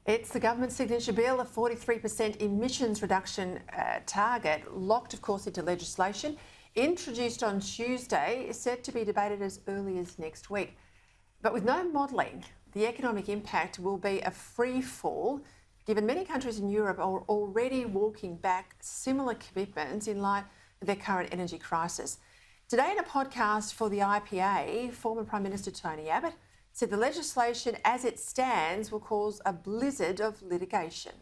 It's the government signature bill, a 43% emissions reduction target, locked, of course, into legislation, introduced on Tuesday, is set to be debated as early as next week. But with no modelling, the economic impact will be a free fall, given many countries in Europe are already walking back similar commitments in light of their current energy crisis. Today in a podcast for the IPA, former Prime Minister Tony Abbott said the legislation as it stands will cause a blizzard of litigation.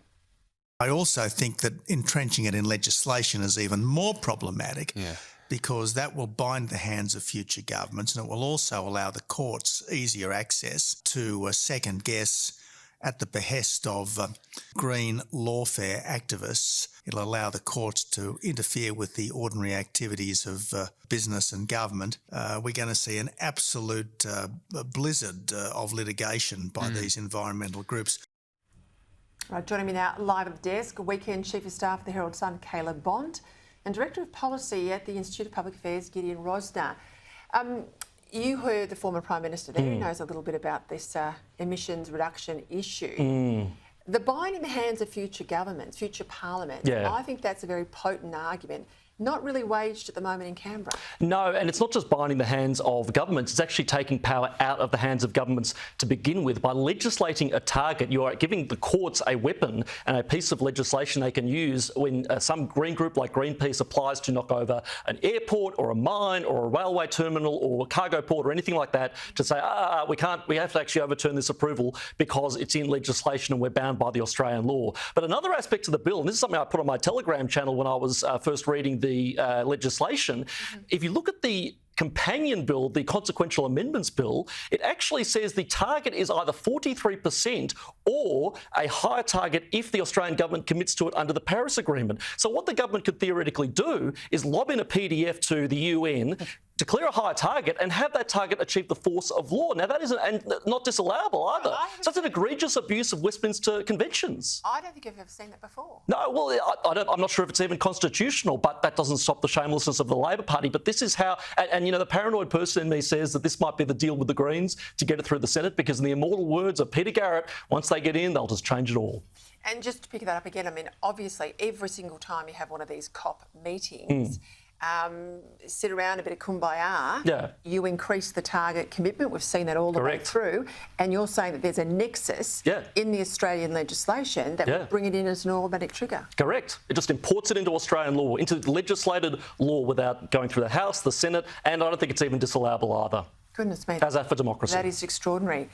I also think that entrenching it in legislation is even more problematic because that will bind the hands of future governments, and it will also allow the courts easier access to second guess at the behest of green lawfare activists. It'll allow the courts to interfere with the ordinary activities of business and government. We're going to see an absolute blizzard of litigation by these environmental groups. Right, joining me now live at the desk, Weekend Chief of Staff of the Herald Sun, Caleb Bond, and Director of Policy at the Institute of Public Affairs, Gideon Rosner. You heard the former Prime Minister there, who knows a little bit about this emissions reduction issue. The bind in the hands of future governments, future parliaments, I think that's a very potent argument, not really waged at the moment in Canberra. No, and it's not just binding the hands of governments, it's actually taking power out of the hands of governments to begin with. By legislating a target, you are giving the courts a weapon and a piece of legislation they can use when some green group like Greenpeace applies to knock over an airport or a mine or a railway terminal or a cargo port or anything like that, to say, we have to actually overturn this approval because it's in legislation and we're bound by the Australian law. But another aspect of the bill, and this is something I put on my Telegram channel when I was first reading the legislation, if you look at the companion bill, the consequential amendments bill, it actually says the target is either 43% or a higher target if the Australian government commits to it under the Paris Agreement. So what the government could theoretically do is lob in a PDF to the UN, declare a higher target and have that target achieve the force of law. Now, that isn't and not disallowable either. So it's an egregious abuse of Westminster conventions. I don't think I've ever seen that before. No, well, I'm not sure if it's even constitutional, but that doesn't stop the shamelessness of the Labor Party. But this is how, and you know, the paranoid person in me says that this might be the deal with the Greens to get it through the Senate, because in the immortal words of Peter Garrett, once they get in, they'll just change it all. And just to pick that up again, I mean, obviously, every single time you have one of these COP meetings, sit around a bit of kumbaya, you increase the target commitment. We've seen that all the way through. And you're saying that there's a nexus in the Australian legislation that would bring it in as an automatic trigger. Correct. It just imports it into Australian law, into legislated law without going through the House, the Senate, and I don't think it's even disallowable either. Goodness me. How's that for democracy? That is extraordinary.